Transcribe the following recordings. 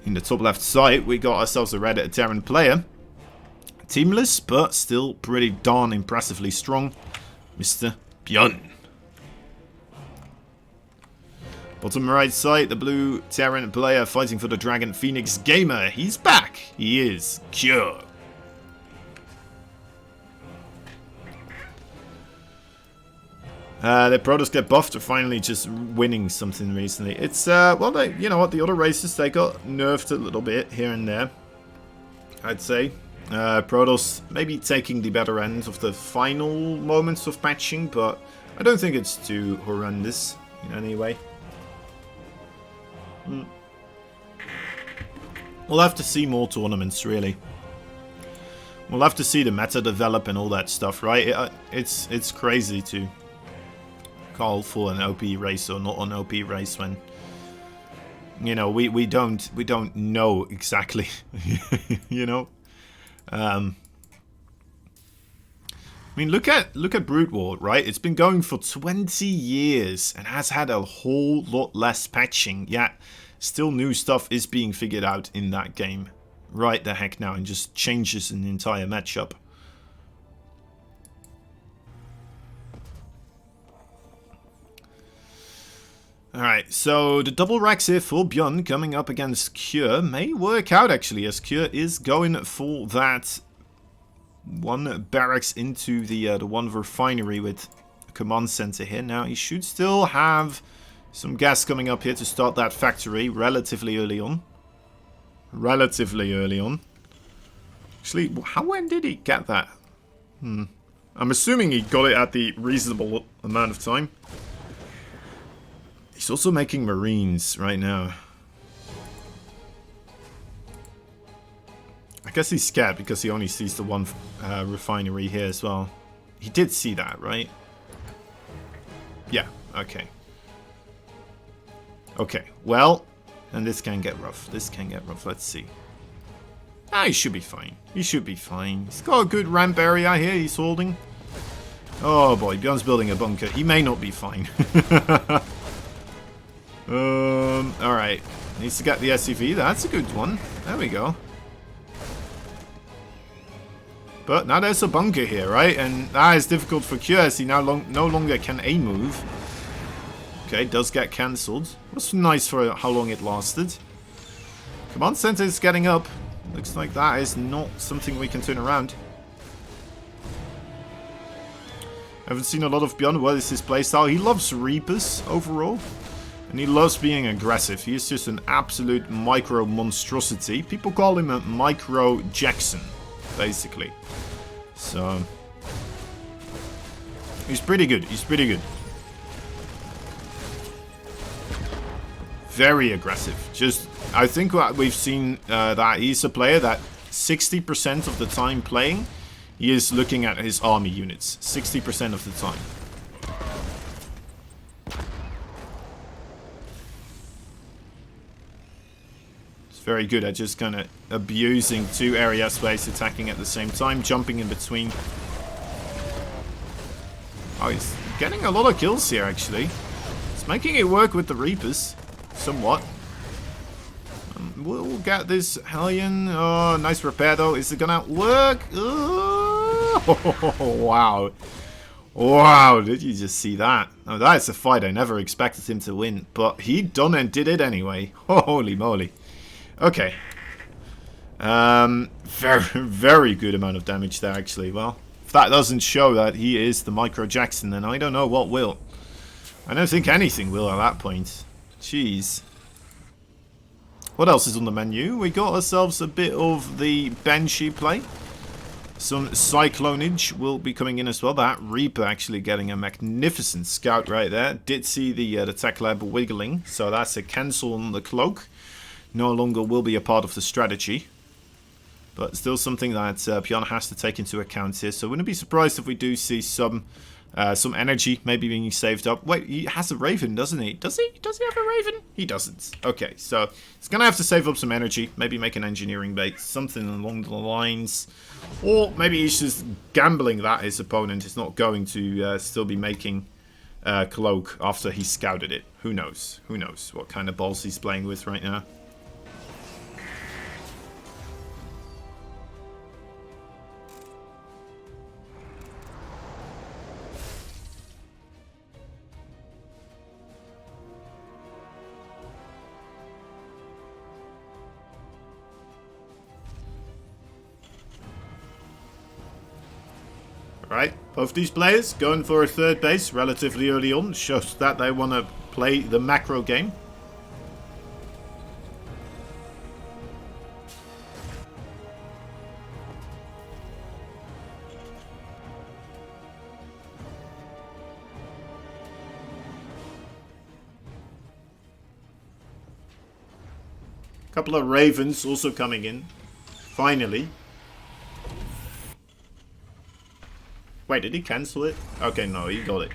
In the top left side, we got ourselves a red Terran player. Teamless, but still pretty darn impressively strong, Mr. BYUN. Bottom right side, the blue Terran player fighting for the Dragon Phoenix Gamer. He's back. He is Cure. The Protoss get buffed or finally just winning something recently. It's, well, you know what, the other races, they got nerfed a little bit here and there, I'd say. Protoss maybe taking the better end of the final moments of patching, but I don't think it's too horrendous in any way. We'll have to see more tournaments, really. We'll have to see the meta develop and all that stuff, right? It's crazy to call for an OP race or not an OP race when, you know, we don't know exactly. You know. I mean, look at Brood War, right? It's been going for 20 years and has had a whole lot less patching. Yet, still new stuff is being figured out in that game right the heck now and just changes an entire matchup. Alright, so the double racks here for BYUN coming up against Cure may work out actually, as Cure is going for that one barracks into the one refinery with a command center here. Now he should still have some gas coming up here to start that factory relatively early on. Actually, when did he get that? I'm assuming he got it at the reasonable amount of time. He's also making Marines right now. I guess he's scared because he only sees the one refinery here as well. He did see that, right? Yeah, okay. Okay, well, and this can get rough. Let's see. Ah, he should be fine. He's got a good ramp area here he's holding. Oh boy, BYUN's building a bunker. He may not be fine. Alright. Needs to get the SCV. That's a good one. There we go. But now there's a bunker here, right? And that is difficult for Cure as he now no longer can A-move. Okay, does get cancelled. Was nice for how long it lasted. Command center is getting up. Looks like that is not something we can turn around. Haven't seen a lot of BYUN. What is his playstyle? He loves Reapers overall. And he loves being aggressive. He is just an absolute micro monstrosity. People call him a micro Jackson, basically. So he's pretty good. Very aggressive. Just, I think what we've seen that he's a player that 60% of the time playing, he is looking at his army units. 60% of the time. Very good at just kind of abusing two area space, attacking at the same time, jumping in between. Oh, he's getting a lot of kills here, actually. It's making it work with the Reapers, somewhat. We'll get this Hellion. Oh, nice repair, though. Is it gonna work? Oh, wow. Wow, did you just see that? Oh, that is a fight I never expected him to win, but he done and did it anyway. Holy moly. Okay. Very good amount of damage there, actually. Well, if that doesn't show that he is the Micro Jackson, then I don't know what will. I don't think anything will at that point. Jeez. What else is on the menu? We got ourselves a bit of the Banshee play. Some Cyclonage will be coming in as well. That Reaper actually getting a magnificent scout right there. Did see the tech lab wiggling, so that's a cancel on the cloak. No longer will be a part of the strategy. But still something that BYUN has to take into account here. So wouldn't be surprised if we do see some energy maybe being saved up. Wait, he has a Raven, doesn't he? Does he? Does he have a Raven? He doesn't. Okay, so he's going to have to save up some energy. Maybe make an engineering base. Something along the lines. Or maybe he's just gambling that his opponent is not going to still be making cloak after he scouted it. Who knows? Who knows what kind of balls he's playing with right now. Alright, both these players going for a third base relatively early on. Shows that they want to play the macro game. Couple of ravens also coming in. Finally. Wait, did he cancel it? Okay, no, he got it.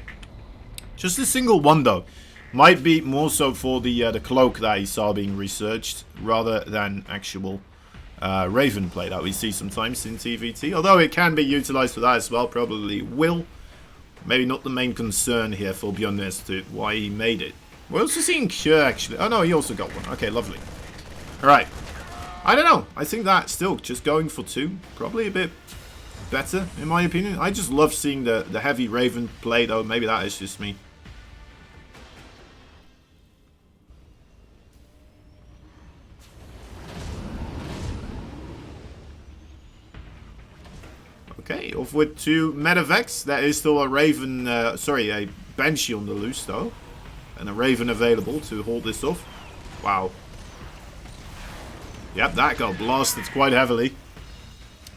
Just a single one, though. Might be more so for the cloak that he saw being researched, rather than actual raven play that we see sometimes in TVT. Although it can be utilized for that as well, probably will. Maybe not the main concern here for BYUN as to why he made it. We're also seeing Cure, actually. Oh, no, he also got one. Okay, lovely. Alright. I don't know. I think that still just going for 2. Probably a bit better, in my opinion. I just love seeing the heavy Raven play, though. Maybe that is just me. Okay, off with 2 Medivacs. There is still a Raven, sorry, a Banshee on the loose, though. And a Raven available to hold this off. Wow. Yep, that got blasted quite heavily.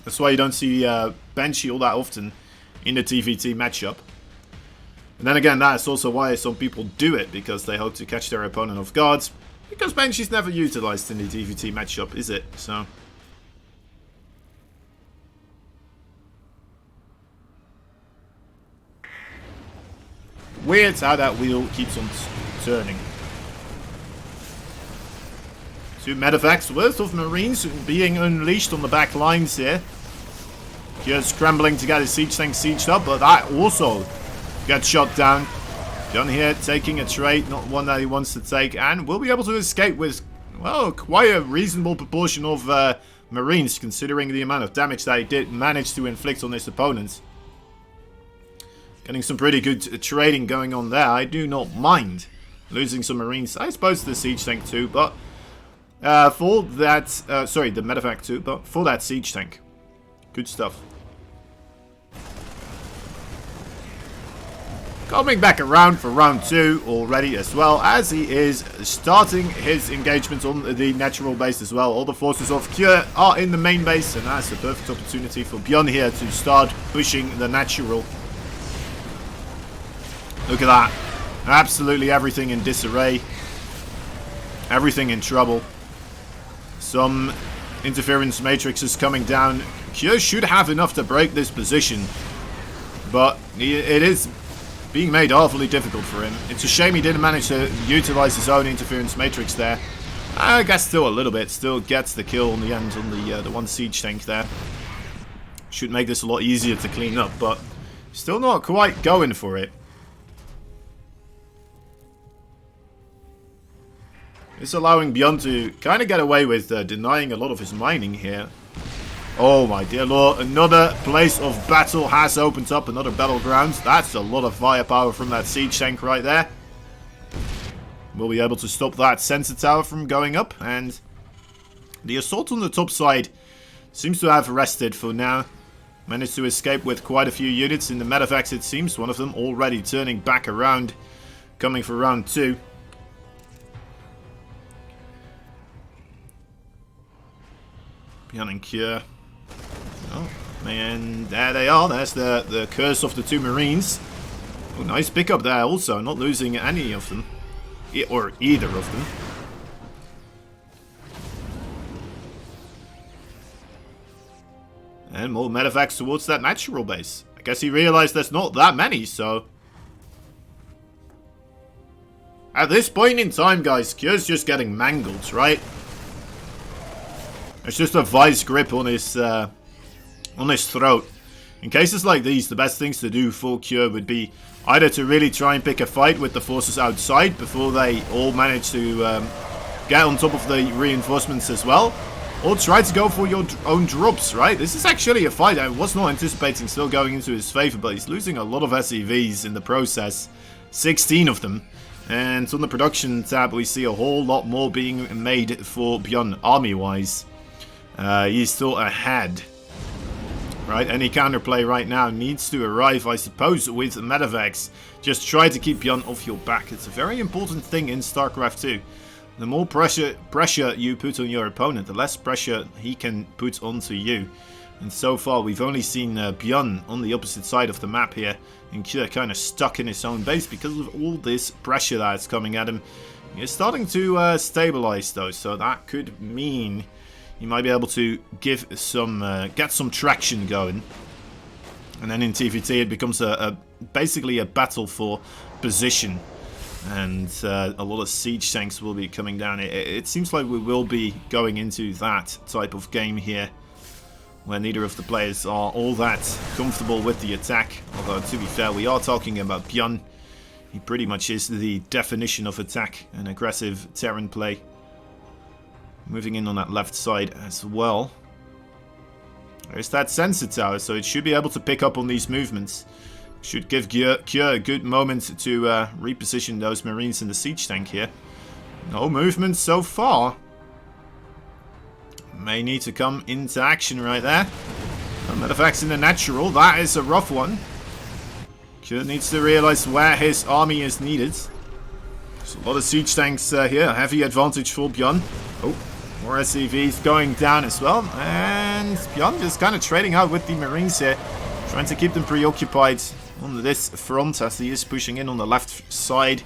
That's why you don't see Banshee all that often in the TVT matchup. And then again, that's also why some people do it, because they hope to catch their opponent off guard. Because Banshee's never utilized in the TVT matchup, is it? So... weird how that wheel keeps on turning. 2 Medivacs worth of Marines being unleashed on the back lines here. Just scrambling to get his siege tank sieged up, but that also gets shot down. BYUN here taking a trade, not one that he wants to take, and will be able to escape with, well, quite a reasonable proportion of Marines, considering the amount of damage that he did manage to inflict on his opponents. Getting some pretty good trading going on there. I do not mind losing some Marines. I suppose the siege tank too, but... for that, sorry, the medevac too, but for that siege tank. Good stuff. Coming back around for round 2 already as well, as he is starting his engagement on the natural base as well. All the forces of Cure are in the main base, and that's a perfect opportunity for BYUN here to start pushing the natural. Look at that. Absolutely everything in disarray. Everything in trouble. Some interference matrices coming down. Cure should have enough to break this position, but it is being made awfully difficult for him. It's a shame he didn't manage to utilize his own interference matrix there. I guess still a little bit. Still gets the kill in the end on the one siege tank there. Should make this a lot easier to clean up, but still not quite going for it. It's allowing BYUN to kind of get away with denying a lot of his mining here. Oh my dear lord, another place of battle has opened up, another battleground. That's a lot of firepower from that siege tank right there. We'll be able to stop that sensor tower from going up, and the assault on the top side seems to have rested for now. Managed to escape with quite a few units in the medevacs, it seems. One of them already turning back around, coming for round 2. BYUN and Cure. Oh, and there they are. There's the curse of the 2 Marines. Oh, nice pickup there also. Not losing any of them. Or either of them. And more medevacs towards that natural base. I guess he realized there's not that many, so... At this point in time, guys, Cure's just getting mangled, right? It's just a vice grip on his throat. In cases like these, the best things to do for Cure would be either to really try and pick a fight with the forces outside before they all manage to get on top of the reinforcements as well, or try to go for your own drops, right? This is actually a fight I was not anticipating still going into his favor, but he's losing a lot of SEVs in the process. 16 of them. And on the production tab, we see a whole lot more being made for BYUN army-wise. He's still ahead right? Any counterplay right now needs to arrive, I suppose, with medevacs. Just try to keep BYUN off your back. It's a very important thing in StarCraft 2. The more pressure you put on your opponent, the less pressure he can put onto you. And so far, we've only seen BYUN on the opposite side of the map here, and Kjør kind of stuck in his own base because of all this pressure that's coming at him. He's starting to stabilize, though, so that could mean he might be able to give some, get some traction going. And then in TVT, it becomes basically a battle for position. And a lot of siege tanks will be coming down. It seems like we will be going into that type of game here, where neither of the players are all that comfortable with the attack. Although, to be fair, we are talking about BYUN. He pretty much is the definition of attack and aggressive Terran play. Moving in on that left side as well. There's that sensor tower, so it should be able to pick up on these movements. Should give Kjør a good moment to reposition those Marines in the siege tank here. No movement so far. May need to come into action right there. Medevac's in the natural. That is a rough one. Kjør needs to realize where his army is needed. There's a lot of siege tanks here. Heavy advantage for BYUN. Oh, more SCVs going down as well. And BYUN just kind of trading out with the Marines here. Trying to keep them preoccupied on this front as he is pushing in on the left side.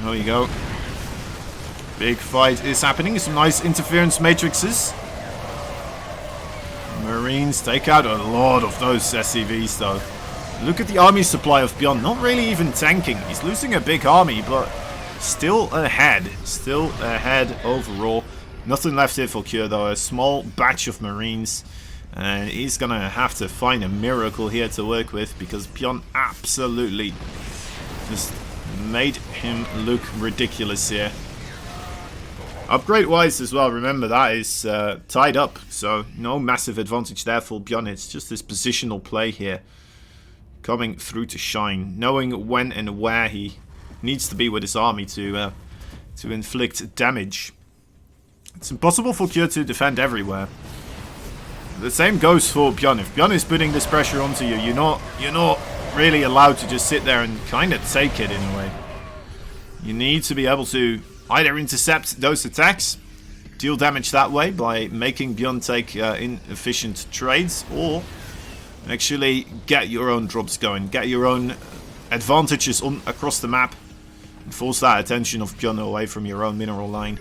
There you go. Big fight is happening. Some nice interference matrices. Marines take out a lot of those SCVs though. Look at the army supply of BYUN. Not really even tanking. He's losing a big army, but still ahead. Still ahead overall. Nothing left here for Kjør though. A small batch of Marines. And he's going to have to find a miracle here to work with, because BYUN absolutely just made him look ridiculous here. Upgrade wise as well, remember that is tied up, so no massive advantage there for BYUN. It's just this positional play here coming through to shine, knowing when and where he needs to be with his army to inflict damage. It's impossible for Kjør to defend everywhere. The same goes for BYUN. If BYUN is putting this pressure onto you, you're not really allowed to just sit there and kind of take it in a way. You need to be able to either intercept those attacks, deal damage that way by making BYUN take inefficient trades, or actually get your own drops going, get your own advantages on across the map, and force that attention of BYUN away from your own mineral line.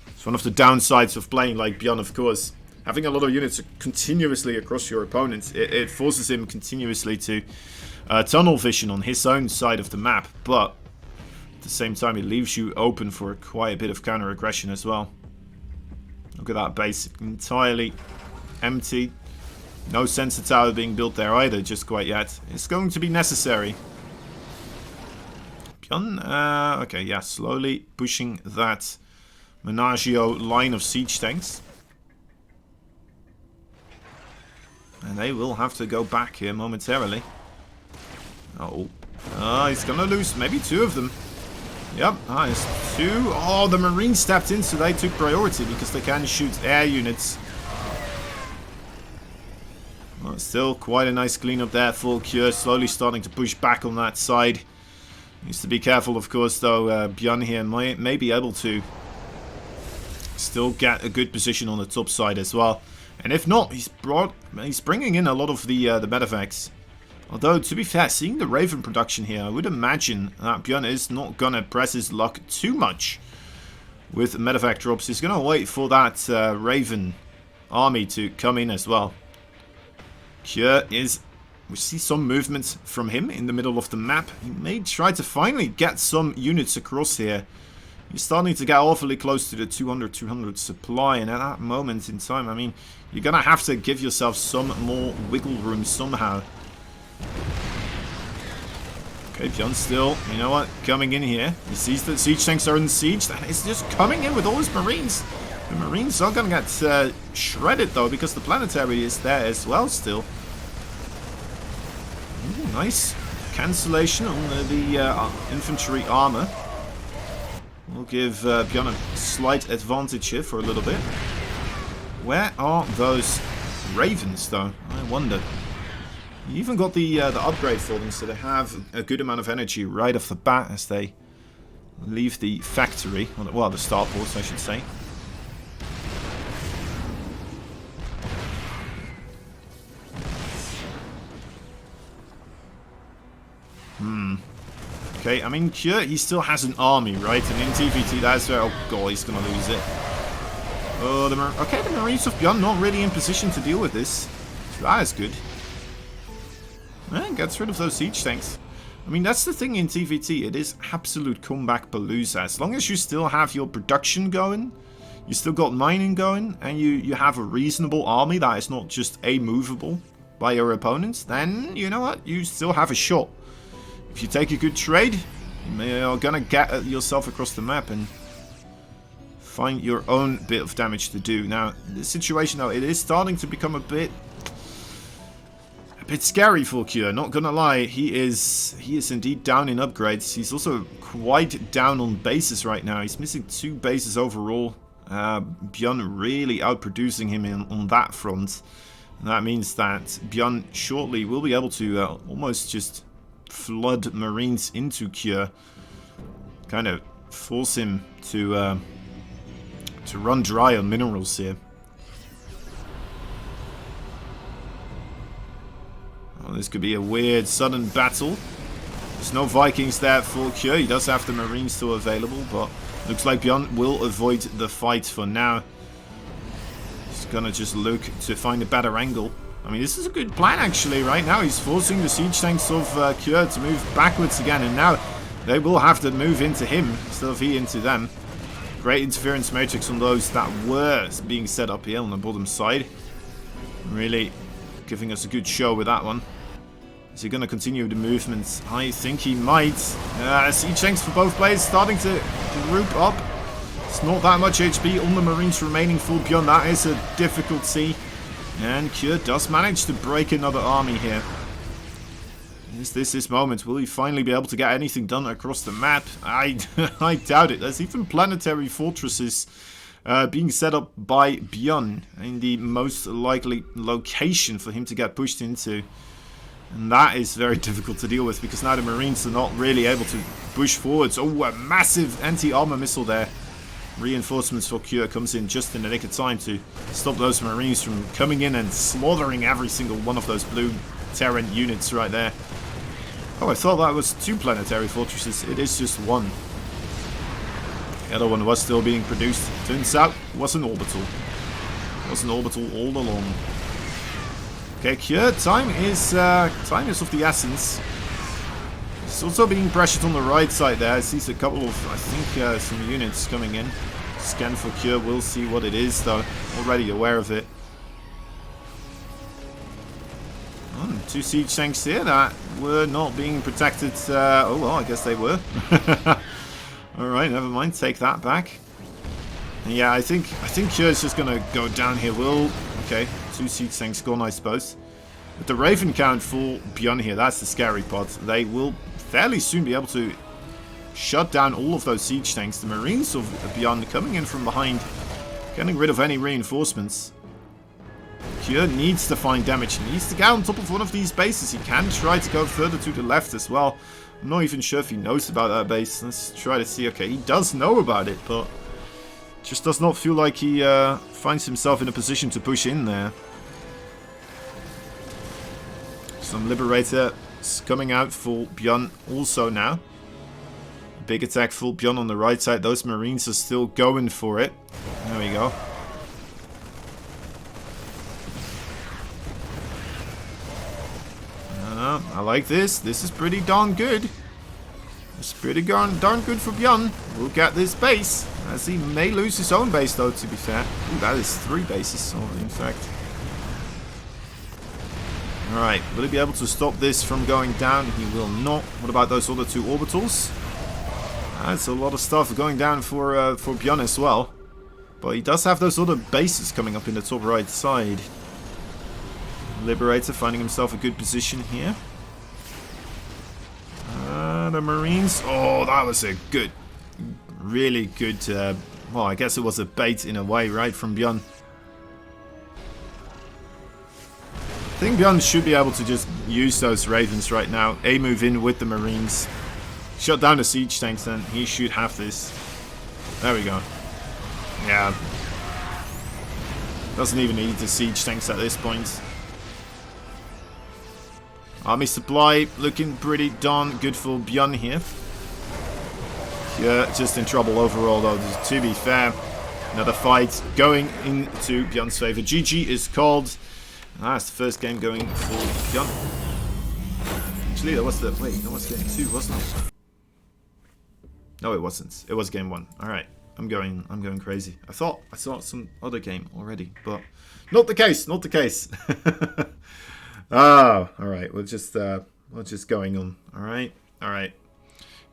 It's one of the downsides of playing like BYUN, of course. Having a lot of units continuously across your opponent, it forces him continuously to tunnel vision on his own side of the map, but at the same time it leaves you open for quite a bit of counter aggression as well. Look at that base, entirely empty. No sensor tower being built there either just quite yet. It's going to be necessary. BYUN, okay, yeah, slowly pushing that Menagio line of siege tanks. And they will have to go back here momentarily. Oh, he's gonna lose maybe two of them. Yep, nice. Two. Oh, the Marines stepped in, so they took priority because they can shoot air units. Well, still quite a nice cleanup there for Kjør, slowly starting to push back on that side. Needs to be careful, of course, though. BYUN here may be able to still get a good position on the top side as well. And if not, he's bringing in a lot of the medevacs. Although, to be fair, seeing the Raven production here, I would imagine that BYUN is not going to press his luck too much with medevac drops. He's going to wait for that Raven army to come in as well. Kjør is... we see some movement from him in the middle of the map. He may try to finally get some units across here. He's starting to get awfully close to the 200 supply, and at that moment in time, I mean, you're going to have to give yourself some more wiggle room somehow. Okay, BYUN still, you know what, coming in here. He sees that siege tanks are in siege. That is just coming in with all his Marines. The Marines are going to get shredded, though, because the planetary is there as well still. Ooh, nice cancellation on the infantry armor. We'll give BYUN a slight advantage here for a little bit. Where are those ravens, though? I wonder. You even got the upgrade for them, so they have a good amount of energy right off the bat as they leave the factory. Well, the starports, I should say. Okay, I mean, Kure, he still has an army, right? And in TVT, that's where... Oh, God, he's going to lose it. Oh, the Marines of BYUN not really in position to deal with this. So that is good. And gets rid of those siege tanks. I mean, that's the thing in TVT. It is absolute comeback palooza. As long as you still have your production going, you still got mining going, and you have a reasonable army that is not just immovable by your opponents, then, you know what? You still have a shot. If you take a good trade, you're gonna get yourself across the map and find your own bit of damage to do. Now, this situation, though, it is starting to become a bit scary for Kure, not gonna lie. He is indeed down in upgrades. He's also quite down on bases right now. He's missing 2 bases overall. BYUN really outproducing him on that front. And that means that BYUN shortly will be able to almost just flood Marines into Kure. Kind of force him to run dry on minerals here. Oh, this could be a weird sudden battle. There's no Vikings there for Kure. He does have the Marines still available, but looks like BYUN will avoid the fight for now. He's gonna just look to find a better angle. I mean, this is a good plan, actually. Right now, he's forcing the siege tanks of Kure to move backwards again, and now they will have to move into him instead of he into them. Great interference matrix on those that were being set up here on the bottom side. Really giving us a good show with that one. Is he going to continue the movements? I think he might. Siege tanks for both players starting to group up. It's not that much HP on the Marines remaining for BYUN. That is a difficulty. And Kure does manage to break another army here. Is this his moment? Will he finally be able to get anything done across the map? I doubt it. There's even planetary fortresses being set up by BYUN in the most likely location for him to get pushed into. And that is very difficult to deal with because now the Marines are not really able to push forwards. Oh, a massive anti-armor missile there. Reinforcements for Kure comes in just in the nick of time to stop those Marines from coming in and slaughtering every single one of those blue Terran units right there. Oh, I thought that was 2 planetary fortresses. It is just 1. The other one was still being produced. Turns out it was an orbital. It was an orbital all along. Okay, Kure, time is of the essence. He's also being pressured on the right side there. I see a couple of, I think, some units coming in. Scan for Kure, we'll see what it is, though. Already aware of it. 2 siege tanks here that were not being protected. Oh, well, I guess they were. Alright, never mind. Take that back. And yeah, I think Kure is just going to go down here. Okay, 2 siege tanks gone, I suppose. With the Raven count for BYUN here, that's the scary part. They will fairly soon be able to shut down all of those siege tanks. The Marines of BYUN coming in from behind, getting rid of any reinforcements. Kure needs to find damage. He needs to get on top of one of these bases. He can try to go further to the left as well. I'm not even sure if he knows about that base. Let's try to see. Okay, he does know about it, but just does not feel like he finds himself in a position to push in there. Some Liberator coming out for BYUN also now. Big attack for BYUN on the right side. Those Marines are still going for it. There we go. I like this. This is pretty darn good. It's pretty darn good for BYUN. We'll get this base. As he may lose his own base, though, to be fair. Ooh, that is 3 bases, in fact. Alright, will he be able to stop this from going down? He will not. What about those other 2 orbitals? That's a lot of stuff going down for BYUN as well. But he does have those other bases coming up in the top right side. Liberator finding himself a good position here. The Marines. Oh, that was a good, really good, well, I guess it was a bait in a way, right, from BYUN. I think BYUN should be able to just use those Ravens right now. A-move in with the Marines. Shut down the siege tanks then. He should have this. There we go. Yeah. Doesn't even need the siege tanks at this point. Army supply looking pretty darn good for BYUN here. Yeah, just in trouble overall though, to be fair. Another fight going into BYUN's favor. GG is called. That's the first game going for BYUN. Actually, that was the... Wait, that was game 2, wasn't it? No, it wasn't. It was game 1. Alright. I'm going crazy. I thought I saw some other game already, but not the case, not the case. Oh, alright. We're just going on. Alright.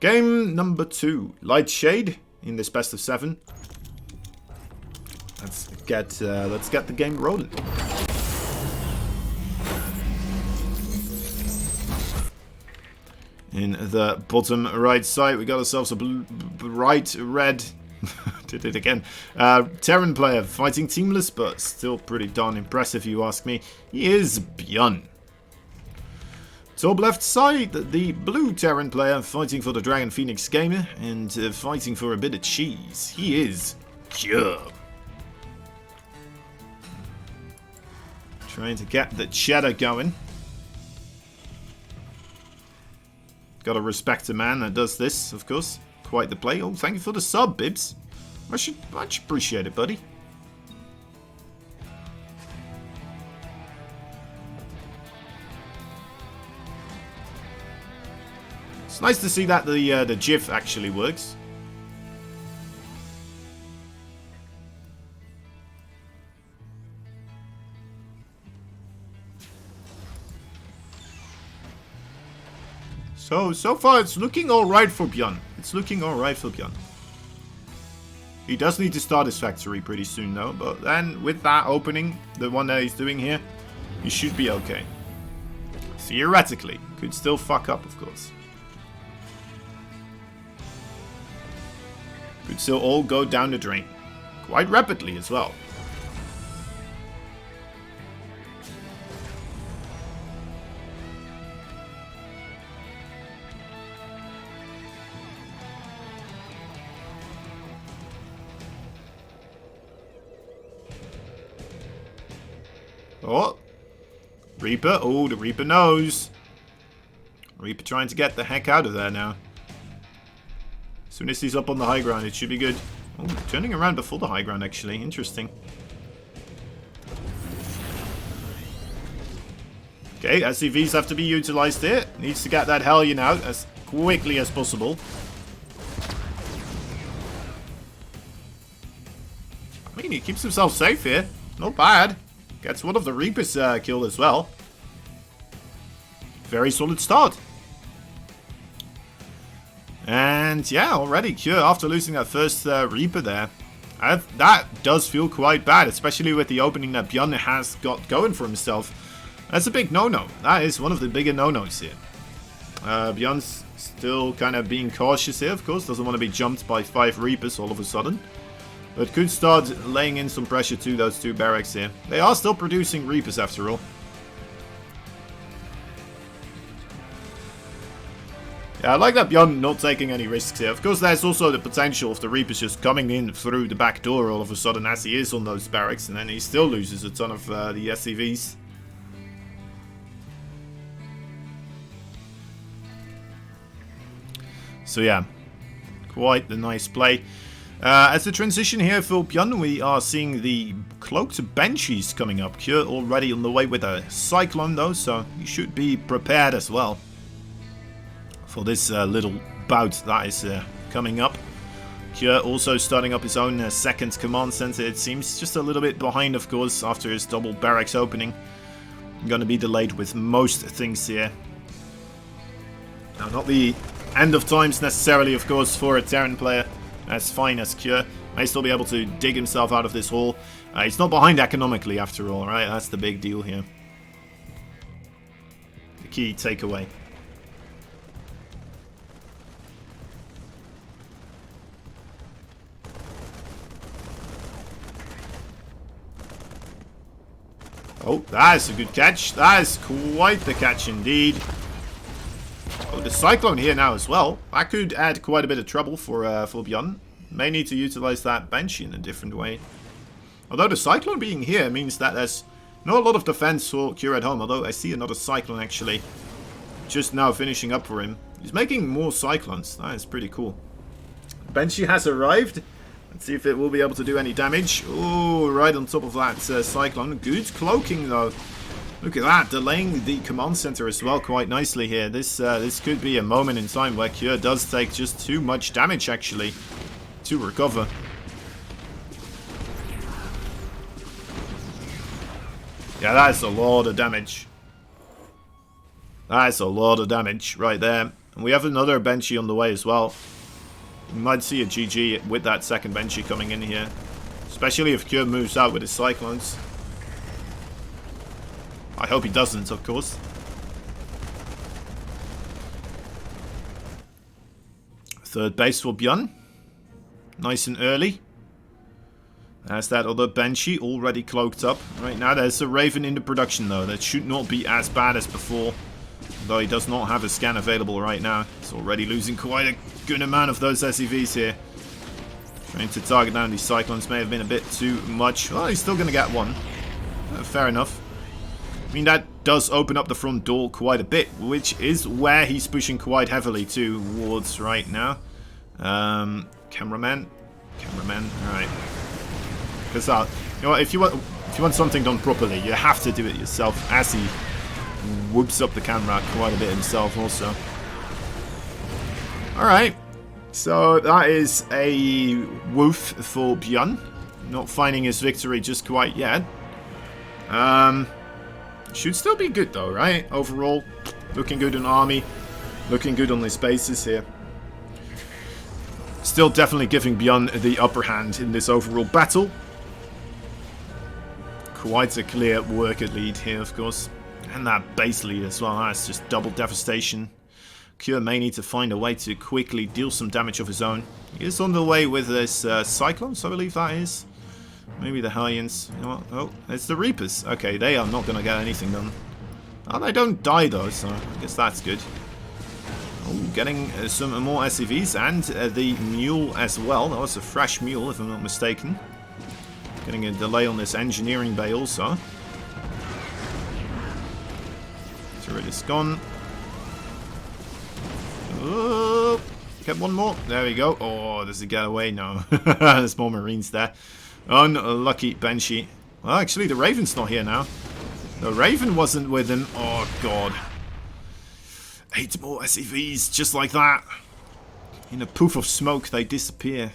Game number 2. Light Shade in this best of 7. Let's get the game rolling. In the bottom right side, we got ourselves a bright red. Did it again. Terran player fighting teamless, but still pretty darn impressive, you ask me. He is BYUN. Top left side, the blue Terran player fighting for the Dragon Phoenix Gamer and fighting for a bit of cheese. He is Cure. Trying to get the cheddar going. Gotta respect a man that does this, of course. Quite the play. Oh, thank you for the sub, Bibs. Much appreciate it, buddy. It's nice to see that the GIF actually works. So far it's looking alright for BYUN. It's looking alright for BYUN. He does need to start his factory pretty soon though, but then with that opening, the one that he's doing here, he should be okay. Theoretically. Could still fuck up, of course. Could still all go down the drain. Quite rapidly as well. Oh, Reaper. Oh, the Reaper knows. Reaper trying to get the heck out of there now. As soon as he's up on the high ground, it should be good. Oh, turning around before the high ground, actually. Interesting. Okay, SCVs have to be utilized here. Needs to get that Hellion out as quickly as possible. I mean, he keeps himself safe here. Not bad. Gets one of the Reapers killed as well. Very solid start. And yeah, already Cure after losing that first Reaper there. That does feel quite bad, especially with the opening that BYUN has got going for himself. That's a big no-no. That is one of the bigger no-nos here. BYUN's still kind of being cautious here, of course. Doesn't want to be jumped by 5 Reapers all of a sudden. But could start laying in some pressure to those 2 barracks here. They are still producing Reapers after all. Yeah, I like that BYUN not taking any risks here. Of course, there's also the potential of the Reapers just coming in through the back door all of a sudden as he is on those barracks. And then he still loses a ton of the SCVs. So yeah, quite the nice play. As the transition here for BYUN, we are seeing the cloaked Banshees coming up. Cure already on the way with a Cyclone though, so you should be prepared as well for this little bout that is coming up. Cure also starting up his own second command center, it seems. Just a little bit behind, of course, after his double barracks opening. Going to be delayed with most things here. Now, not the end of times necessarily, of course, for a Terran player. As fine as Cure. May still be able to dig himself out of this hole. He's not behind economically after all, right? That's the big deal here. The key takeaway. Oh, that is a good catch. That is quite the catch indeed. Oh, the Cyclone here now as well. That could add quite a bit of trouble for BYUN. May need to utilize that Banshee in a different way. Although the Cyclone being here means that there's not a lot of defense for Cure at home. Although I see another Cyclone actually just now finishing up for him. He's making more Cyclones. That is pretty cool. Banshee has arrived. Let's see if it will be able to do any damage. Oh, right on top of that Cyclone. Good cloaking though. Look at that, delaying the command center as well quite nicely here. This could be a moment in time where Cure does take just too much damage actually to recover. Yeah, that's a lot of damage. That's a lot of damage right there. And we have another Banshee on the way as well. We might see a GG with that second Banshee coming in here. Especially if Cure moves out with his Cyclones. I hope he doesn't, of course. Third base for BYUN. Nice and early. There's that other Banshee already cloaked up. Right now there's a Raven in the production though. That should not be as bad as before. Though he does not have a scan available right now. He's already losing quite a good amount of those SCVs here. Trying to target down these Cyclones may have been a bit too much. Well, he's still going to get one. Fair enough. I mean, that does open up the front door quite a bit, which is where he's pushing quite heavily towards right now. Cameraman, alright. Because you know what, if you want something done properly, you have to do it yourself, as he whoops up the camera quite a bit himself also. Alright, so that is a woof for BYUN. Not finding his victory just quite yet. Should still be good though, right? Overall, looking good on army, looking good on his bases here. Still definitely giving BYUN the upper hand in this overall battle. Quite a clear worker lead here, of course. And that base lead as well, that's just double devastation. Cure may need to find a way to quickly deal some damage of his own. He is on the way with this Cyclones, I believe that is. Maybe the Hellions. You know what? Oh, it's the Reapers. Okay, they are not going to get anything done. Oh, they don't die though, so I guess that's good. Oh, getting some more SCVs and the Mule as well. That was a fresh Mule, if I'm not mistaken. Getting a delay on this engineering bay also. Turret is gone. Oh, get one more. There we go. Oh, does it get away? No. There's more Marines there. Unlucky Banshee. Well, actually, the Raven's not here now. The Raven wasn't with him. Oh, God. 8 more SCVs, just like that. In a poof of smoke, they disappear.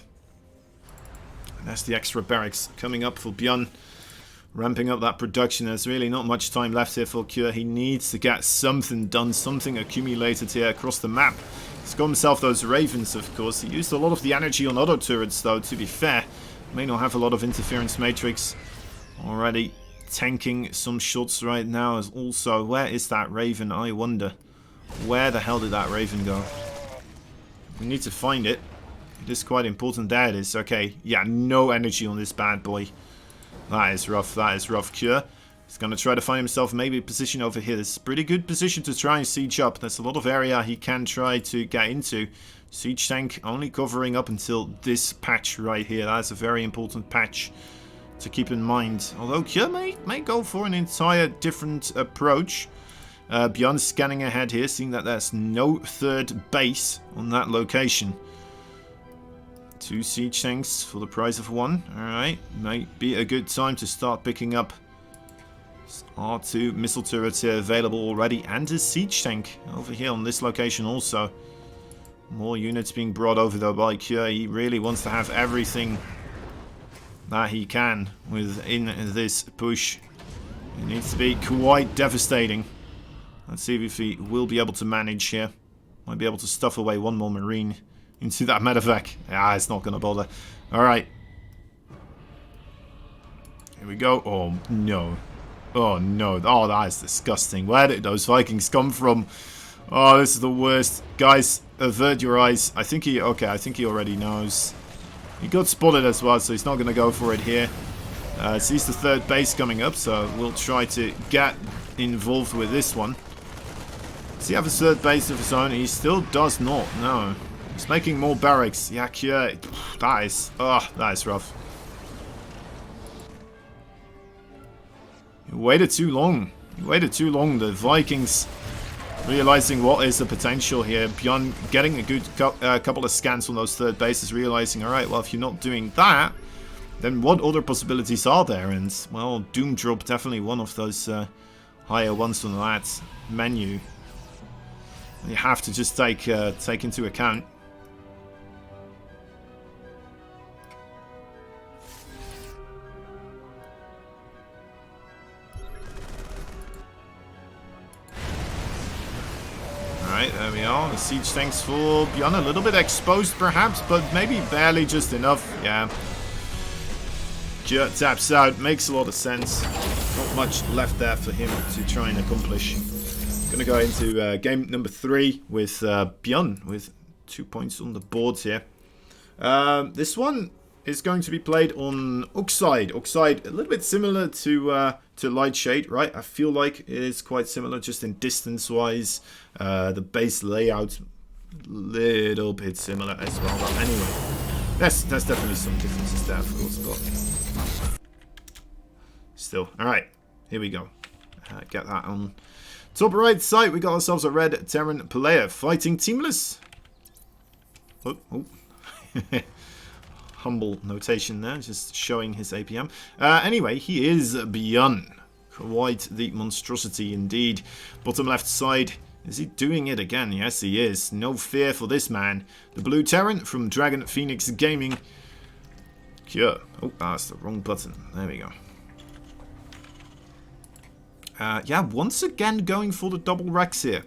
And that's the extra barracks coming up for BYUN. Ramping up that production. There's really not much time left here for Cure. He needs to get something done, something accumulated here across the map. He's got himself those Ravens, of course. He used a lot of the energy on auto turrets, though, to be fair. May not have a lot of interference matrix. Already tanking some shots right now. As also, where is that Raven? I wonder. Where the hell did that Raven go? We need to find it. It is quite important. There it is. Okay. Yeah, no energy on this bad boy. That is rough. That is rough. Cure. He's going to try to find himself maybe a position over here. This is a pretty good position to try and siege up. There's a lot of area he can try to get into. Siege tank only covering up until this patch right here. That's a very important patch to keep in mind. Although Cure may go for an entire different approach. BYUN scanning ahead here, seeing that there's no third base on that location. 2 siege tanks for the price of 1. Alright, might be a good time to start picking up R2 missile turrets here available already. And a siege tank over here on this location also. More units being brought over though by Cure. He really wants to have everything that he can within this push. It needs to be quite devastating. Let's see if he will be able to manage here. Might be able to stuff away one more Marine into that medevac. Ah, it's not going to bother. Alright. Here we go. Oh, no. Oh, no. Oh, that is disgusting. Where did those Vikings come from? Oh, this is the worst. Guys, avert your eyes. I think he... Okay, I think he already knows. He got spotted as well, so he's not going to go for it here. Sees the third base coming up, so we'll try to get involved with this one. Does he have a third base of his own? He still does not, no. He's making more barracks. Yeah, that is rough. You waited too long. You waited too long. The Vikings realizing what is the potential here. BYUN getting a good couple of scans on those third bases, realizing, alright, well, if you're not doing that, then what other possibilities are there? And, well, Doom Drop, definitely one of those higher ones on that menu. You have to just take into account. Alright, there we are. The siege tanks for BYUN, a little bit exposed perhaps, but maybe barely just enough. Yeah. Kurt taps out, makes a lot of sense. Not much left there for him to try and accomplish. Gonna go into game number 3 with BYUN with 2 points on the board here. This one is going to be played on Oxide. Oxide, a little bit similar to Light Shade, right? I feel like it is quite similar, just in distance-wise. The base layout, a little bit similar as well. But anyway, there's definitely some differences there, of course. But still, all right, here we go. Get that on top right side. We got ourselves a red Terran player fighting teamless. Oh. Humble notation there, just showing his APM. Anyway, he is BYUN. Quite the monstrosity indeed. Bottom left side. Is he doing it again? Yes, he is. No fear for this man. The blue Terran from Dragon Phoenix Gaming. Cure. Oh, that's the wrong button. There we go. Yeah, once again going for the double Rex here.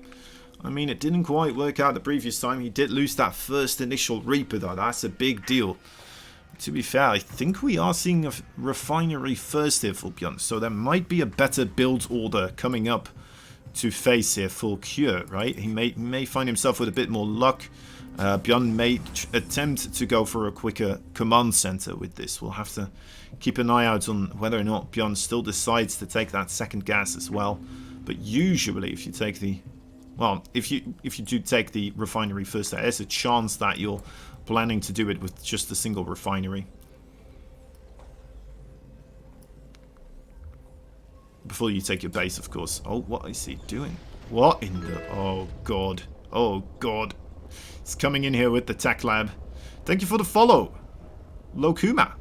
I mean, it didn't quite work out the previous time. He did lose that first initial Reaper, though. That's a big deal. To be fair, I think we are seeing a refinery first here for BYUN, so there might be a better build order coming up to face here for Cure, right? He may find himself with a bit more luck. BYUN may attempt to go for a quicker command center with this. We'll have to keep an eye out on whether or not BYUN still decides to take that second gas as well. But usually, if you take the... Well, if you do take the refinery first, there is a chance that you're planning to do it with just a single refinery. Before you take your base, of course. Oh, what is he doing? What in the... Oh, God. Oh, God. He's coming in here with the tech lab. Thank you for the follow, Lokuma.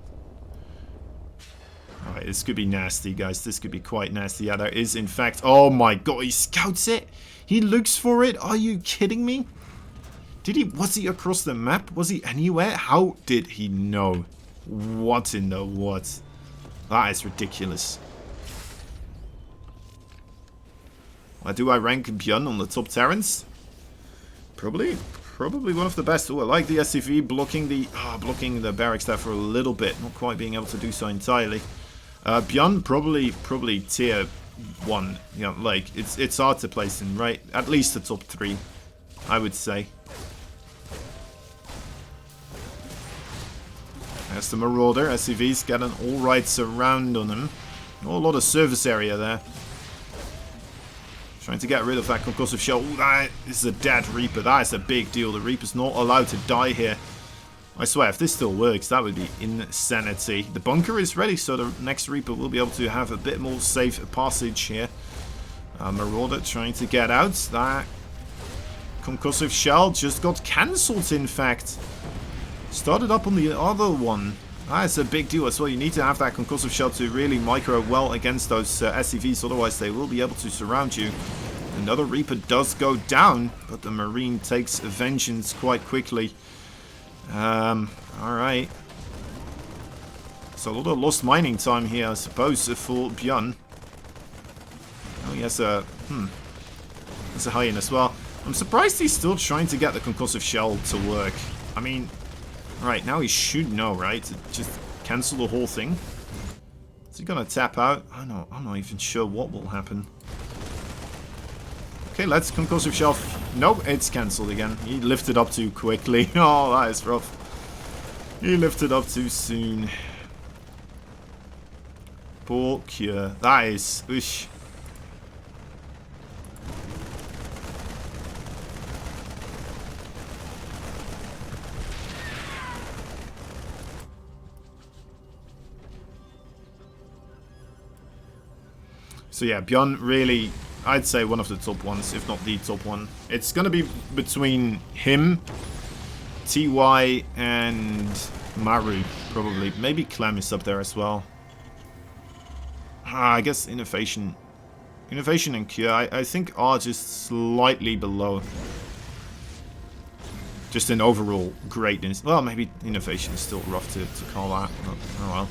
Alright, this could be nasty, guys. This could be quite nasty. Yeah, there is, in fact... Oh, my God. He scouts it. He looks for it. Are you kidding me? Was he across the map? Was he anywhere? How did he know? What in the what? That is ridiculous. Why do I rank BYUN on the top Terrans? Probably one of the best. Oh, I like the SCV blocking the barracks there for a little bit. Not quite being able to do so entirely. BYUN probably tier 1. You know, like it's hard to place in, right? At least the top 3, I would say. There's the Marauder. SCV's got an alright surround on him. Not a lot of service area there. Trying to get rid of that concussive shell. Ooh, that is a dead Reaper. That is a big deal. The Reaper's not allowed to die here. I swear, if this still works, that would be insanity. The bunker is ready, so the next Reaper will be able to have a bit more safe passage here. Marauder trying to get out. That concussive shell just got cancelled, in fact. Started up on the other one. That's a big deal as well. You need to have that concussive shell to really micro well against those SCVs, otherwise they will be able to surround you. Another Reaper does go down, but the Marine takes vengeance quite quickly. Alright. So a lot of lost mining time here, I suppose, for BYUN. Oh, he has a... There's a Hyena as well. I'm surprised he's still trying to get the concussive shell to work. I mean... Right, now he should know, right? To just cancel the whole thing. Is he gonna tap out? I'm not even sure what will happen. Okay, let's concussive shell. Nope, it's cancelled again. He lifted up too quickly. Oh, that is rough. He lifted up too soon. Poor cure. That is... Oosh. So yeah, BYUN really, I'd say one of the top ones, if not the top one. It's going to be between him, TY, and Maru, probably. Maybe Clem is up there as well. I guess Innovation and Cure, I think are just slightly below. Just in overall greatness. Well, maybe Innovation is still rough to call that. But, oh well.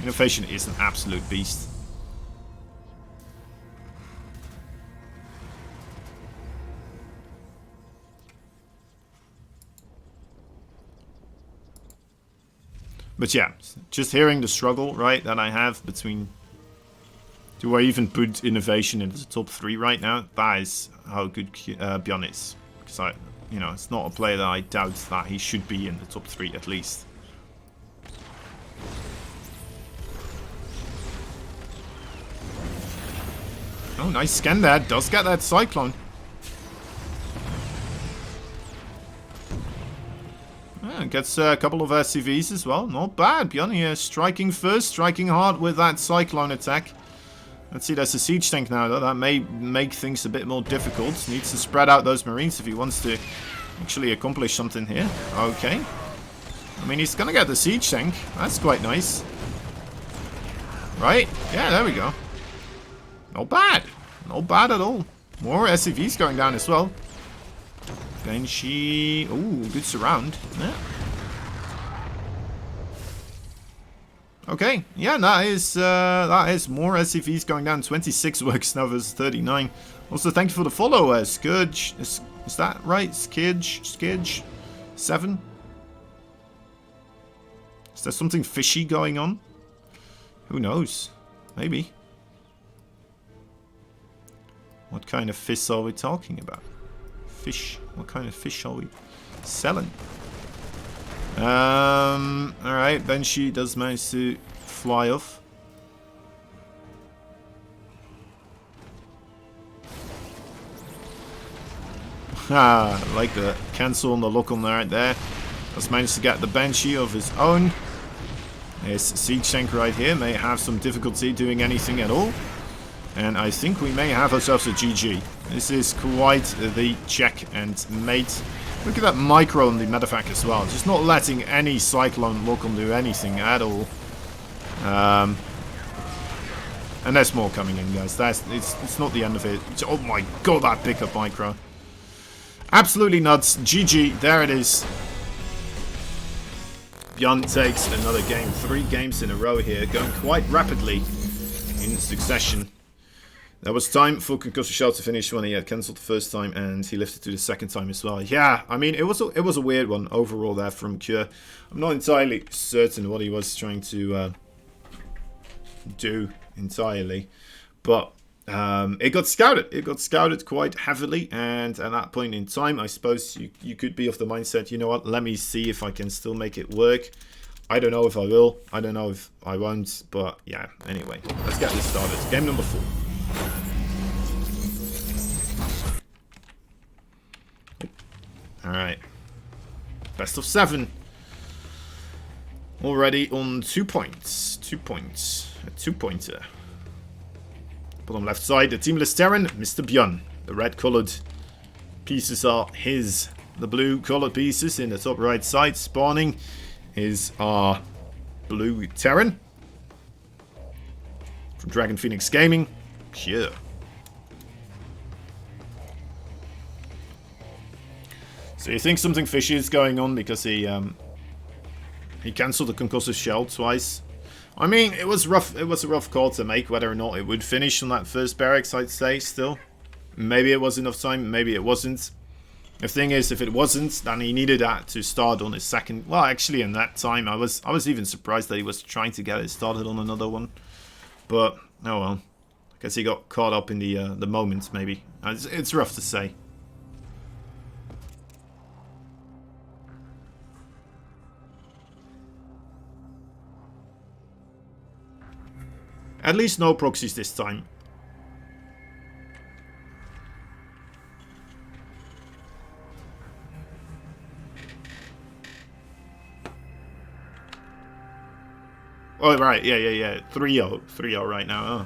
Innovation is an absolute beast. But yeah, just hearing the struggle, right, that I have between... Do I even put Innovation in the top 3 right now? That is how good BYUN is. Because you know, it's not a player that I doubt that he should be in the top 3 at least. Oh, nice scan there. Does get that Cyclone. Gets a couple of SCVs as well. Not bad. BYUN here striking first, striking hard with that Cyclone attack. Let's see, there's a siege tank now, though. That may make things a bit more difficult. Needs to spread out those Marines if he wants to actually accomplish something here. Okay. I mean, he's going to get the siege tank. That's quite nice. Right? Yeah, there we go. Not bad. Not bad at all. More SCVs going down as well. Banshee. Ooh, good surround. Yeah. Okay, yeah, that is more SCVs going down. 26 works now versus 39. Also, thank you for the follow, Scourge. Is that right? Skidge? 7? Is there something fishy going on? Who knows? Maybe. What kind of fish are we talking about? Fish. What kind of fish are we selling? Alright, Banshee does manage to fly off. Ah, I like the cancel on the lock on right there. Has managed to get the Banshee of his own. His siege tank right here may have some difficulty doing anything at all. And I think we may have ourselves a GG. This is quite the check and mate. Look at that micro on the medevac as well. Just not letting any Cyclone lock on do anything at all. And there's more coming in, guys. It's not the end of it. Oh my god, that pickup micro. Absolutely nuts. GG. There it is. BYUN takes another game. 3 games in a row here. Going quite rapidly in succession. There was time for Concussive Shell to finish when he had cancelled the first time, and he lifted to the second time as well. Yeah, I mean, it was a weird one overall there from Cure. I'm not entirely certain what he was trying to do entirely, but it got scouted. It got scouted quite heavily, and at that point in time, I suppose you could be of the mindset, you know what, let me see if I can still make it work. I don't know if I will. I don't know if I won't, but yeah, anyway, let's get this started. Game number 4. Alright. Best of 7. Already on 2 points. 2 points. A 2-pointer. Bottom left side, the teamless Terran, Mr. BYUN. The red-coloured pieces are his. The blue-coloured pieces in the top right side spawning is our blue Terran. From Dragon Phoenix Gaming. Sure. So you think something fishy is going on because he cancelled the concussive shell twice. I mean, it was rough. It was a rough call to make whether or not it would finish on that first barracks. I'd say still, maybe it was enough time. Maybe it wasn't. The thing is, if it wasn't, then he needed that to start on his second. Well, actually, in that time, I was even surprised that he was trying to get it started on another one. But oh well. I guess he got caught up in the moment. Maybe it's rough to say. At least no proxies this time. Oh, right. Yeah. 3-0. 3-0 right now. Oh.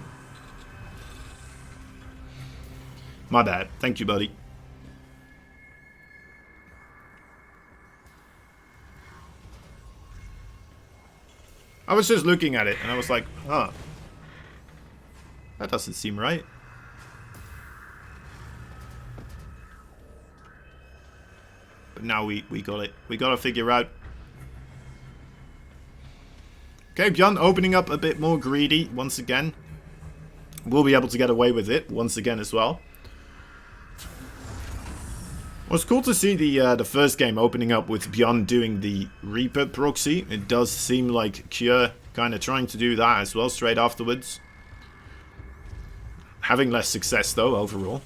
My bad. Thank you, buddy. I was just looking at it and I was like, huh. That doesn't seem right. But now we got it. We got to figure out. Okay, BYUN opening up a bit more greedy once again. We'll be able to get away with it once again as well. It was cool to see the first game opening up with BYUN doing the Reaper proxy. It does seem like Kjør kind of trying to do that as well straight afterwards. Having less success though overall.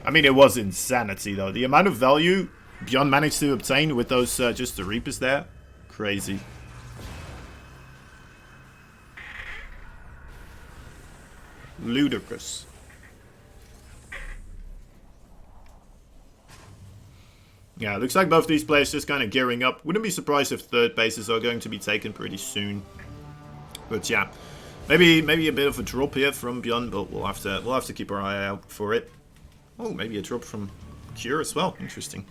I mean, it was insanity though. The amount of value BYUN managed to obtain with those just the Reapers there. Crazy. Ludicrous. Yeah, looks like both these players just kind of gearing up. Wouldn't be surprised if third bases are going to be taken pretty soon. But yeah, maybe a bit of a drop here from BYUN, but we'll have to keep our eye out for it. Oh, maybe a drop from Kjør as well. Interesting.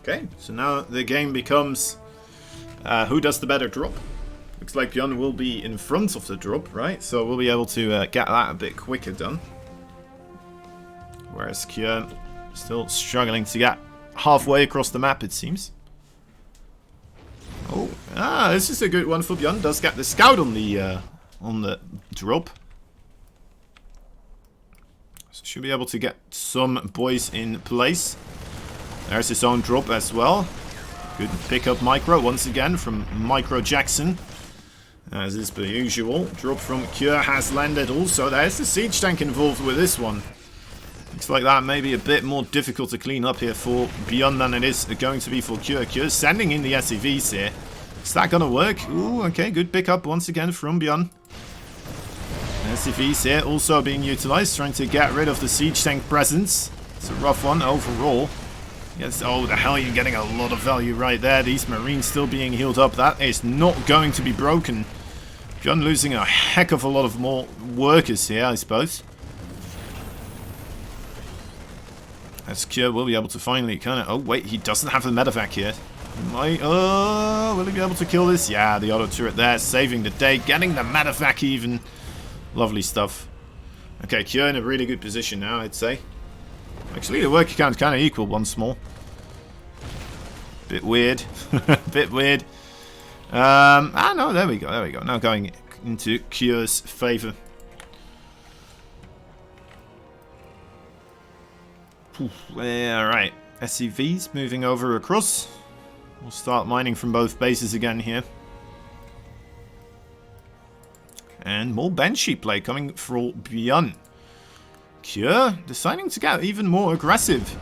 Okay, so now the game becomes who does the better drop. Looks like BYUN will be in front of the drop, right? So we'll be able to get that a bit quicker done. Whereas Kjør still struggling to get halfway across the map, it seems. Oh, this is a good one for BYUN. Does get the scout on the drop. So should be able to get some boys in place. There's his own drop as well. Good pickup micro once again from Micro Jackson. As is per usual. Drop from Kjør has landed also. There's the siege tank involved with this one. Looks like that may be a bit more difficult to clean up here for BYUN than it is going to be for Kjør. Kjør sending in the SCVs here. Is that gonna work? Ooh, okay, good pickup once again from BYUN. SCVs here also being utilized, trying to get rid of the siege tank presence. It's a rough one overall. Yes, oh, the hell, you're getting a lot of value right there. These Marines still being healed up. That is not going to be broken. BYUN losing a heck of a lot of more workers here, I suppose. As Kjør will be able to finally kind of... Oh, wait, he doesn't have the medevac here. Will he be able to kill this? Yeah, the auto turret there, saving the day, getting the medevac even. Lovely stuff. Okay, Kjør in a really good position now, I'd say. Actually, the worker count kind of equal once more. Bit weird. Bit weird. No, there we go, there we go. Now going into Kjør's favor. Alright. SCVs moving over across. We'll start mining from both bases again here. And more Banshee play coming for BYUN. Kjør deciding to get even more aggressive.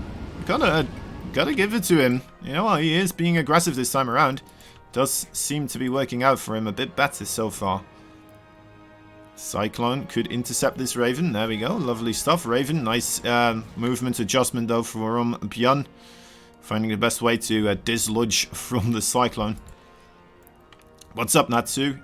Gotta give it to him. You know what, he is being aggressive this time around. Does seem to be working out for him a bit better so far. Cyclone could intercept this Raven. There we go. Lovely stuff. Raven, nice movement adjustment though from BYUN. Finding the best way to dislodge from the Cyclone. What's up, Natsu?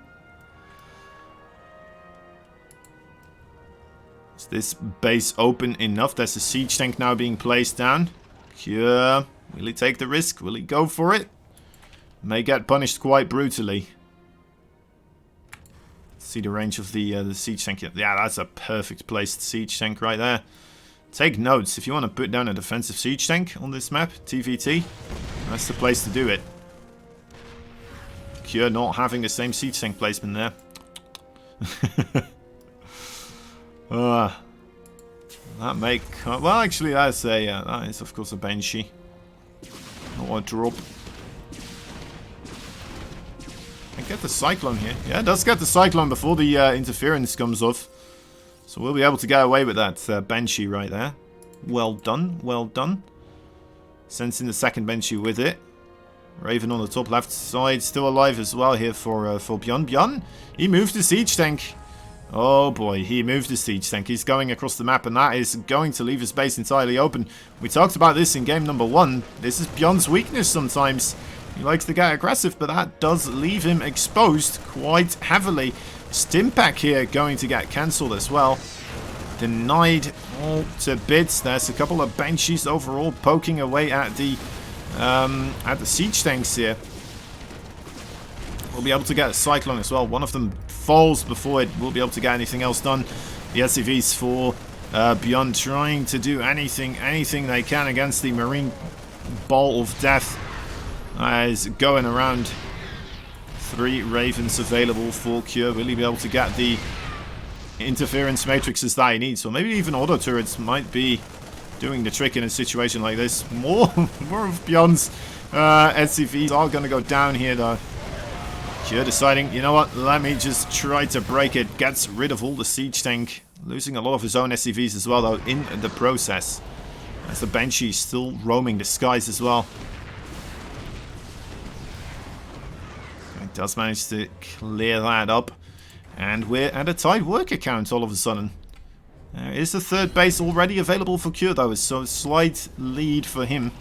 Is this base open enough? There's a siege tank now being placed down. Kjør, will he take the risk? Will he go for it? May get punished quite brutally. See the range of the siege tank. Yeah, that's a perfect placed siege tank right there. Take notes. If you want to put down a defensive siege tank on this map, TVT, that's the place to do it. Kjør not having the same siege tank placement there. That may... Well, actually, that's a... that is, of course, a Banshee. Or a drop. I get the Cyclone here. Yeah, it does get the Cyclone before the interference comes off. So we'll be able to get away with that Banshee right there. Well done, well done. Sensing the second Banshee with it. Raven on the top left side, still alive as well here for BYUN. BYUN, he moved the siege tank. Oh boy, he moved the siege tank. He's going across the map, and that is going to leave his base entirely open. We talked about this in game number 1. This is BYUN's weakness sometimes. He likes to get aggressive, but that does leave him exposed quite heavily. Stimpack here going to get cancelled as well. Denied all to bits. There's a couple of Banshees overall poking away at the siege tanks here. We'll be able to get a Cyclone as well. One of them falls before it will be able to get anything else done. The SCVs for BYUN trying to do anything they can against the Marine Ball of Death. Is going around. 3 Ravens available for Cure. Will he be able to get the interference matrices that he needs? Or maybe even auto turrets might be doing the trick in a situation like this. More of BYUN's SCVs are going to go down here though. Cure deciding, you know what, let me just try to break it. Gets rid of all the siege tank. Losing a lot of his own SCVs as well though in the process. As the Banshee still roaming the skies as well. He does manage to clear that up. And we're at a tied worker count all of a sudden. There is a third base already available for Cure though, so a slight lead for him.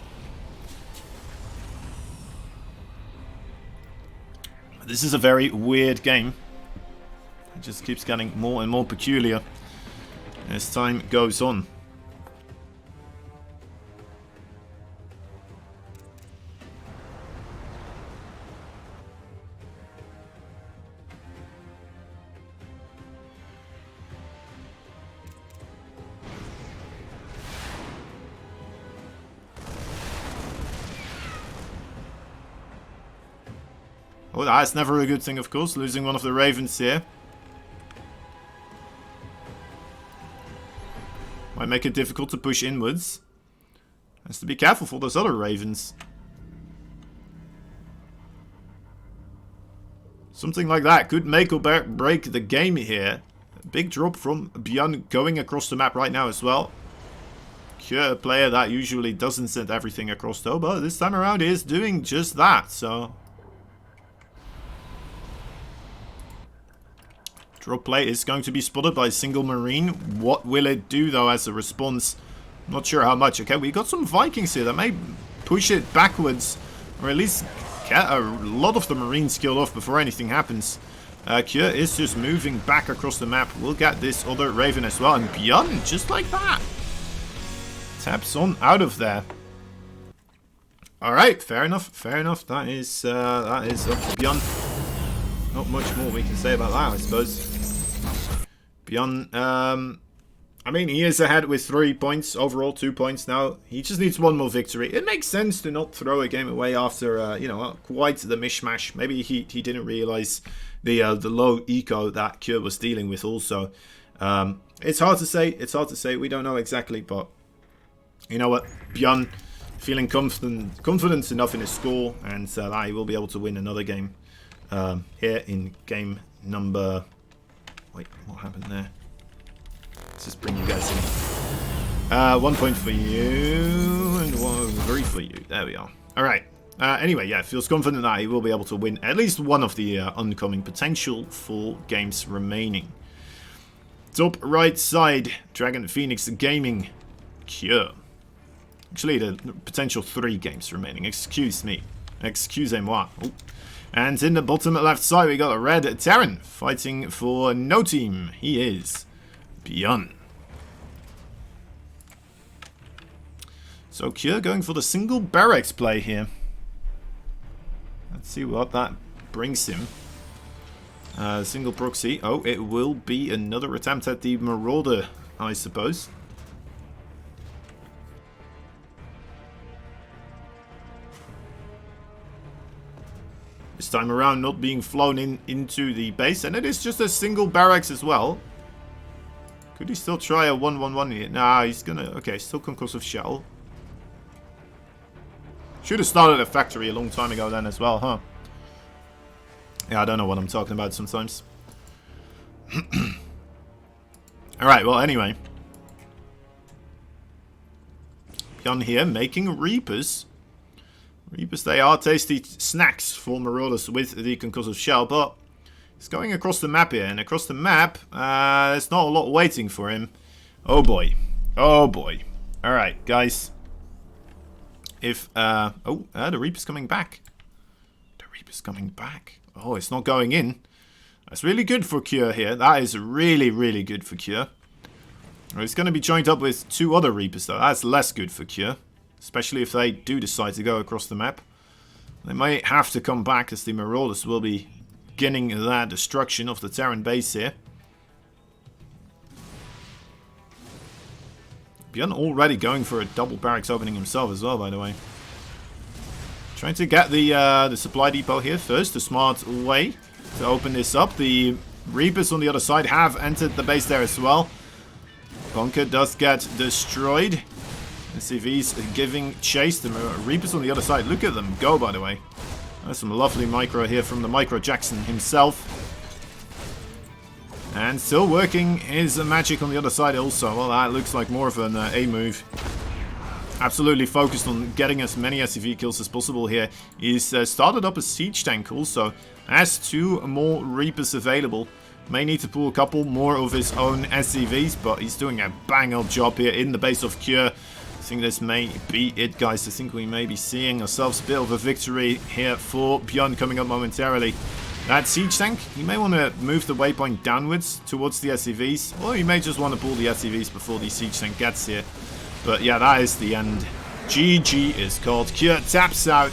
This is a very weird game. It just keeps getting more and more peculiar as time goes on. Oh, that's never a good thing, of course, losing one of the Ravens here. Might make it difficult to push inwards. Has to be careful for those other Ravens. Something like that could make or break the game here. A big drop from BYUN going across the map right now as well. Cure, a player that usually doesn't send everything across though, but this time around is doing just that, so... Drop play is going to be spotted by a single Marine. What will it do, though, as a response? Not sure how much. Okay, we got some Vikings here that may push it backwards. Or at least get a lot of the Marines killed off before anything happens. Cure is just moving back across the map. We'll get this other Raven as well. And BYUN, just like that. Taps on out of there. Alright, fair enough. Fair enough. That is up to BYUN. Not much more we can say about that, I suppose. BYUN, I mean, he is ahead with 3 points. Overall, 2 points now. He just needs one more victory. It makes sense to not throw a game away after, you know, quite the mishmash. Maybe he didn't realize the low eco that Cure was dealing with also. It's hard to say. It's hard to say. We don't know exactly, but you know what? BYUN feeling confident enough in his score, and that he will be able to win another game. Here in game number... Wait, what happened there? Let's just bring you guys in. 1 point for you, and 3 for you. There we are. Alright. Anyway, yeah, feels confident that he will be able to win at least one of the oncoming potential 4 games remaining. Top right side, Dragon Phoenix Gaming, Cure. Actually, the potential 3 games remaining. Excuse me. Excusez-moi. Oh. And in the bottom left side, we got a red Terran fighting for no team. He is BYUN. So Cure going for the single barracks play here. Let's see what that brings him. Single proxy. Oh, it will be another attempt at the Marauder, I suppose. This time around not being flown into the base. And it is just a single barracks as well. Could he still try a 1-1-1 here? Nah, he's gonna... Okay, still concussive shell. Should have started a factory a long time ago then as well, huh? Yeah, I don't know what I'm talking about sometimes. Alright, well, anyway. BYUN here making Reapers. Reapers, they are tasty snacks for Marauders with the concussive shell, but he's going across the map here, and across the map, there's not a lot waiting for him. Oh boy. Oh boy. Alright, guys. If, the Reaper's coming back. The Reaper's coming back. Oh, it's not going in. That's really good for Cure here. That is really, really good for Cure. It's going to be joined up with 2 other Reapers, though. That's less good for Cure. Especially if they do decide to go across the map. They may have to come back, as the Marauders will be beginning that destruction of the Terran base here. BYUN already going for a double barracks opening himself as well, by the way. Trying to get the supply depot here first, the smart way to open this up. The Reapers on the other side have entered the base there as well. Bunker does get destroyed. SCV's giving chase. The Reapers on the other side, look at them go, by the way. There's some lovely micro here from the Micro Jackson himself. And still working his magic on the other side also. Well, that looks like more of an A move. Absolutely focused on getting as many SCV kills as possible here. He's started up a siege tank also. Has 2 more Reapers available. May need to pull a couple more of his own SCVs, but he's doing a bang-up job here in the base of Cure. I think this may be it, guys. I think we may be seeing ourselves a bit of a victory here for BYUN coming up momentarily. That siege tank, he may want to move the waypoint downwards towards the SCVs, or he may just want to pull the SCVs before the siege tank gets here. But yeah, that is the end. GG is called. Cure taps out.